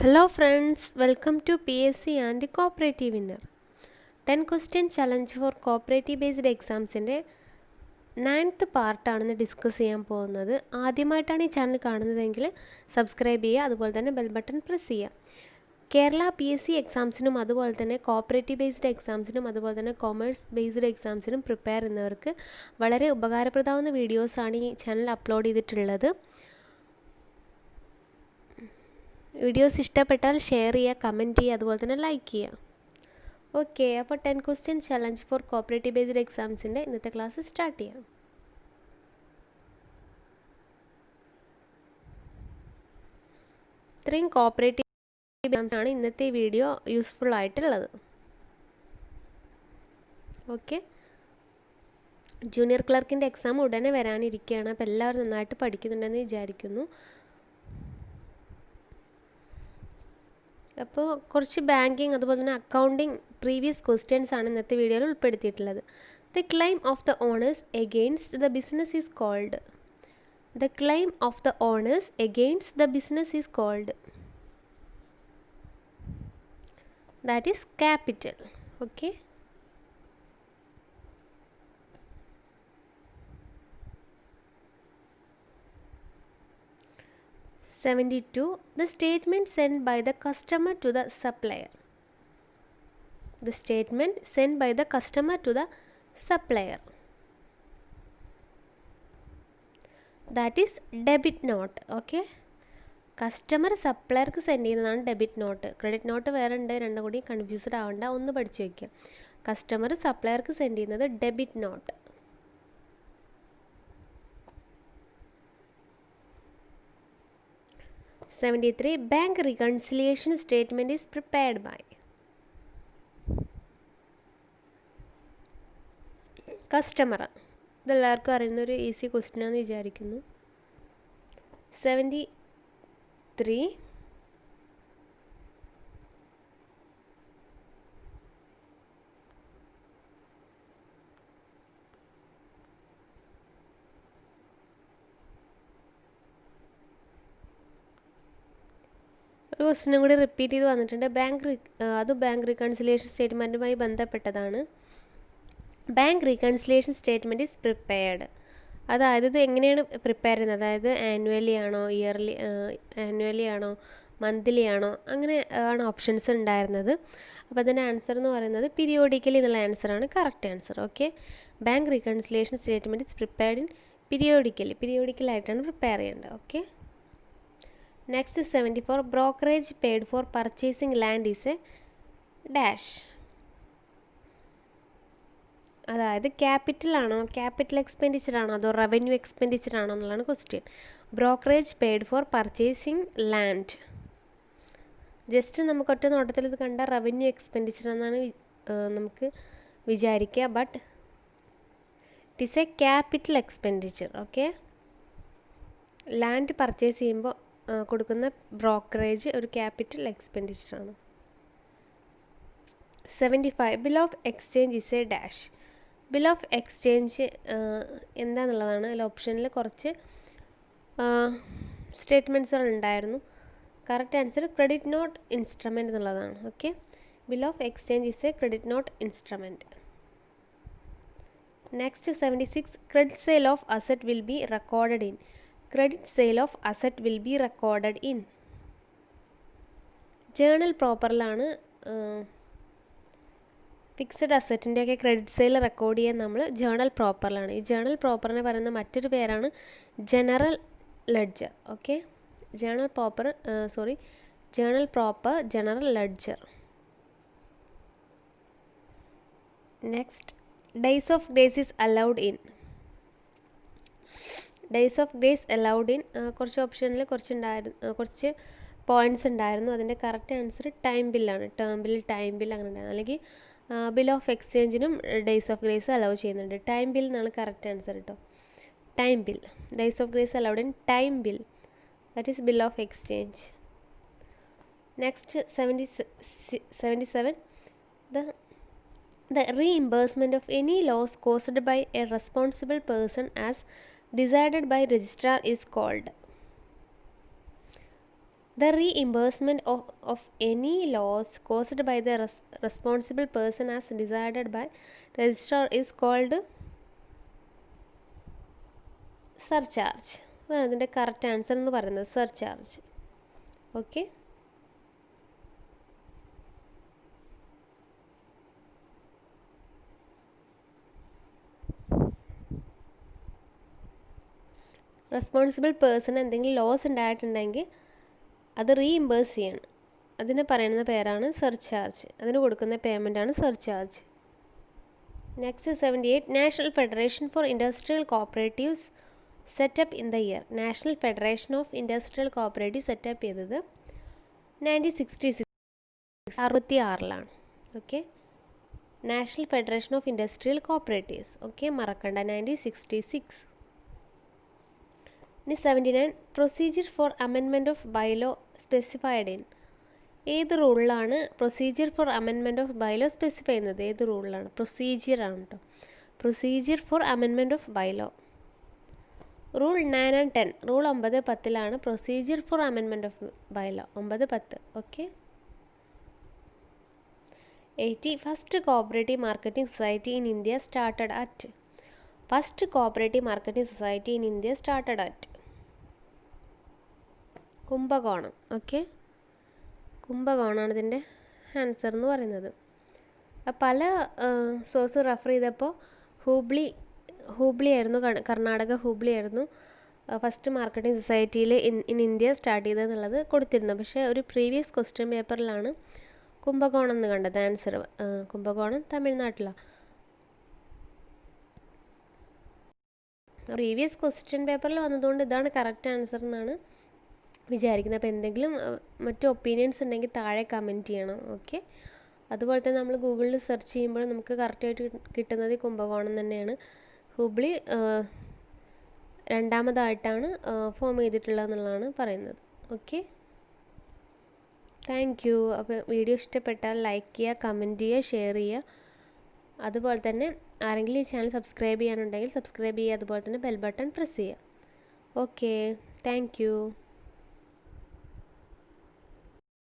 Hello friends, welcome to PSC and Cooperative Winner. 10 question challenge for cooperative based examsന്റെ 9th പാർട്ടാണെന്ന് discuss ചെയ്യാൻ പോകുന്നത്. ആദ്യമായിട്ടാണ് ഈ ചാനൽ കാണുന്നതെങ്കിൽ സബ്സ്ക്രൈബ് ചെയ്യുക, അതുപോലെ തന്നെ ബെൽ ബട്ടൺ പ്രസ് ചെയ്യുക. കേരള PSC എക്സാംസിനും അതുപോലെ തന്നെ കോപ്പറേറ്റീവ് ബേസ്ഡ് എക്സാംസിനും അതുപോലെ തന്നെ കൊമേഴ്സ് ബേസ്ഡ് എക്സാംസിനും പ്രിപ്പയർ ചെയ്യുന്നവർക്ക് വളരെ ഉപകാരപ്രദമാകുന്ന വീഡിയോസാണ് ഈ ചാനൽ അപ്ലോഡ് ചെയ്തിട്ടുള്ളത്. വീഡിയോസ് ഇഷ്ടപ്പെട്ടാൽ ഷെയർ ചെയ്യുക, കമൻറ്റ് ചെയ്യുക, അതുപോലെ തന്നെ ലൈക്ക് ചെയ്യുക. ഓക്കെ, അപ്പോൾ 10 question challenge for cooperative based എക്സാംസിൻ്റെ ഇന്നത്തെ ക്ലാസ് സ്റ്റാർട്ട് ചെയ്യാം. ഇത്രയും കോപ്പറേറ്റീവ് എക്സാംസാണ് ഇന്നത്തെ വീഡിയോ യൂസ്ഫുൾ ആയിട്ടുള്ളത്. ഓക്കെ, ജൂനിയർ ക്ലർക്കിൻ്റെ എക്സാം ഉടനെ വരാനിരിക്കുകയാണ്. അപ്പോൾ എല്ലാവരും നന്നായിട്ട് പഠിക്കുന്നുണ്ടെന്ന് വിചാരിക്കുന്നു. അപ്പോൾ കുറച്ച് ബാങ്കിങ് അതുപോലെ തന്നെ അക്കൗണ്ടിങ് പ്രീവിയസ് ക്വസ്റ്റ്യൻസ് ആണ് ഇന്നത്തെ വീഡിയോയിൽ ഉൾപ്പെടുത്തിയിട്ടുള്ളത്. The claim of the owners against the business is called. The claim of the owners against the business is called. That is capital. Okay, the statement sent by the customer to the supplier. The statement sent by the customer to the supplier. That is debit note. Okay, customer സപ്ലയർക്ക് send ചെയ്യുന്നതാണ് debit note. Credit note വേറെ ഉണ്ട്, രണ്ടും കൂടി confused ആവണ്ട, ഒന്ന് പഠിച്ചു വയ്ക്കുക. കസ്റ്റമർ സപ്ലയർക്ക് സെൻഡ് ചെയ്യുന്നത് debit note. Bank reconciliation statement is prepared by. Customer. ഇതെല്ലാവർക്കും അറിയുന്നൊരു ഈസി ക്വസ്റ്റ്യൻ ആണെന്ന് വിചാരിക്കുന്നു. 73 ഒരു ക്വസ്റ്റ്യനും കൂടി റിപ്പീറ്റ് ചെയ്ത് വന്നിട്ടുണ്ട്. ബാങ്ക് റീകൺസിലിയേഷൻ സ്റ്റേറ്റ്മെൻറ്റുമായി ബന്ധപ്പെട്ടതാണ്. Bank reconciliation statement is prepared. അതായത് ഇത് എങ്ങനെയാണ് പ്രിപ്പയർ ചെയ്യുന്നത്, അതായത് ആനുവലി ആണോ മന്ത്ലി ആണോ, അങ്ങനെ ആണ് ഓപ്ഷൻസ് ഉണ്ടായിരുന്നത്. അപ്പോൾ അതിൻ്റെ ആൻസർ എന്ന് പറയുന്നത് പീരിയോഡിക്കലി എന്നുള്ള ആൻസറാണ് correct answer. Okay, bank reconciliation statement is prepared in പീരിയോഡിക്കലായിട്ടാണ് പ്രിപ്പയർ ചെയ്യേണ്ടത്. Okay, next 74 brokerage paid for purchasing land is a dash. അതായത് ക്യാപിറ്റൽ എക്സ്പെൻഡിച്ചർ ആണോ അതോ റവന്യൂ എക്സ്പെൻഡിച്ചർ ആണോ എന്നുള്ളതാണ് question. Brokerage paid for purchasing land, just നമുക്ക് ഒറ്റ നോട്ടത്തിൽ ഇത് കണ്ട റവന്യൂ എക്സ്പെൻഡിച്ചർ എന്നാണ് നമുക്ക് വിചാരിക്കുക. But it is a capital expenditure. Okay, land purchase ചെയ്യുമ്പോൾ കൊടുക്കുന്ന ബ്രോക്കറേജ് ഒരു ക്യാപിറ്റൽ എക്സ്പെൻഡിച്ചറാണ്. 75 bill of exchange is a dash. Bill of exchange എന്താണെന്നുള്ളതാണ്. അതിൽ ഓപ്ഷനിൽ കുറച്ച് സ്റ്റേറ്റ്മെൻറ്റ്സുകൾ ഉണ്ടായിരുന്നു. Correct answer credit note instrument എന്നുള്ളതാണ്. Okay, bill of exchange is a credit note instrument. Next 76 credit sale of asset will be recorded in. Credit sale of asset will be recorded in. Journal പ്രോപ്പറിലാണ് fixed അസറ്റിൻ്റെയൊക്കെ credit sale record ചെയ്യാൻ നമ്മൾ journal പ്രോപ്പറിലാണ്. ഈ journal പ്രോപ്പറിനെ പറയുന്ന മറ്റൊരു പേരാണ് general ledger. Okay, journal proper general ledger. Next days of grace is allowed in. Days of grace allowed in കുറച്ച് ഓപ്ഷനിൽ കുറച്ച് points ഉണ്ടായിരുന്നു. അതിൻ്റെ കറക്റ്റ് ആൻസർ ടൈം ബില്ലാണ്. ടേം ബിൽ, ടൈം ബിൽ അങ്ങനെ ഉണ്ടായിരുന്നു. അല്ലെങ്കിൽ ബിൽ ഓഫ് എക്സ്ചേഞ്ചിനും ഡേയ്സ് ഓഫ് ഗ്രേസ് അലൗ ചെയ്യുന്നുണ്ട്. ടൈം ബിൽ എന്നാണ് കറക്റ്റ് ആൻസർ കേട്ടോ. Time bill, days of grace allowed in time bill, that is bill of exchange. Next 77 the reimbursement of any loss caused by a responsible person as decided by registrar is called. The reimbursement of any loss caused by the responsible person as decided by registrar is called surcharge. അതാണ് ഇതിൻ്റെ correct answer എന്ന് പറയുന്നത്, surcharge. Okay. Responsible person എന്തെങ്കിലും loss ഉണ്ടായിട്ടുണ്ടെങ്കിൽ അത് reimburse ചെയ്യണം. അതിന് പറയുന്ന പേരാണ് സർചാർജ്. അതിന് കൊടുക്കുന്ന പേയ്മെൻറ്റാണ് surcharge. Next 78. National federation for industrial cooperatives set up in the year. National federation of industrial cooperative set up ചെയ്തത് 1966 66-ലാണ്. Okay. National federation of industrial cooperatives. Okay, മറക്കണ്ട, 1966. 79. Procedure for amendment of bylaw specified in. ഏത് റൂളിലാണ് procedure for amendment of bylaw specify ചെയ്യുന്നത്? ഏത് റൂളിലാണ്? പ്രൊസീജിയറാണ് കേട്ടോ. Procedure for amendment of bylaw. Rule 9 and 10. Rule 9, 10 procedure for amendment of bylaw. 9, 10. Okay. 80. First cooperative marketing society in India started at. First cooperative marketing society in India started at Kumbakonam. Okay, കുംഭകോണമാണ് ഇതിൻ്റെ answer എന്ന് പറയുന്നത്. പല source refer ചെയ്തപ്പോൾ ഹൂബ്ലി ആയിരുന്നു, കർണാടക ഹൂബ്ലി ആയിരുന്നു first marketing സൊസൈറ്റിയിൽ in India start ചെയ്തതെന്നുള്ളത് കൊടുത്തിരുന്നു. പക്ഷേ ഒരു പ്രീവിയസ് ക്വസ്റ്റ്യൻ പേപ്പറിലാണ് കുംഭകോണം എന്ന് കണ്ടത്. ആൻസർ കുംഭകോണം തമിഴ്നാട്ടിലാണ്. പ്രീവിയസ് ക്വസ്റ്റ്യൻ പേപ്പറിൽ വന്നതുകൊണ്ട് ഇതാണ് കറക്റ്റ് ആൻസർ എന്നാണ് വിചാരിക്കുന്നത്. അപ്പോൾ എന്തെങ്കിലും മറ്റു ഒപ്പീനിയൻസ് ഉണ്ടെങ്കിൽ താഴെ കമൻറ്റ് ചെയ്യണം. ഓക്കെ. അതുപോലെ തന്നെ നമ്മൾ ഗൂഗിളിൽ സെർച്ച് ചെയ്യുമ്പോൾ നമുക്ക് കറക്റ്റായിട്ട് കിട്ടുന്നത് കുംഭകോണം തന്നെയാണ്. ഹുബ്ലി രണ്ടാമതായിട്ടാണ് ഫോം ചെയ്തിട്ടുള്ളത് എന്നുള്ളതാണ് പറയുന്നത്. Okay, thank you. അപ്പോൾ വീഡിയോ ഇഷ്ടപ്പെട്ടാൽ ലൈക്ക് ചെയ്യുക, കമൻറ്റ് ചെയ്യുക, ഷെയർ ചെയ്യുക. അതുപോലെ തന്നെ ആരെങ്കിലും ഈ ചാനൽ സബ്സ്ക്രൈബ് ചെയ്യാനുണ്ടെങ്കിൽ സബ്സ്ക്രൈബ് ചെയ്യുക. അതുപോലെ തന്നെ ബെൽ ബട്ടൺ പ്രസ് ചെയ്യുക. Okay, thank you.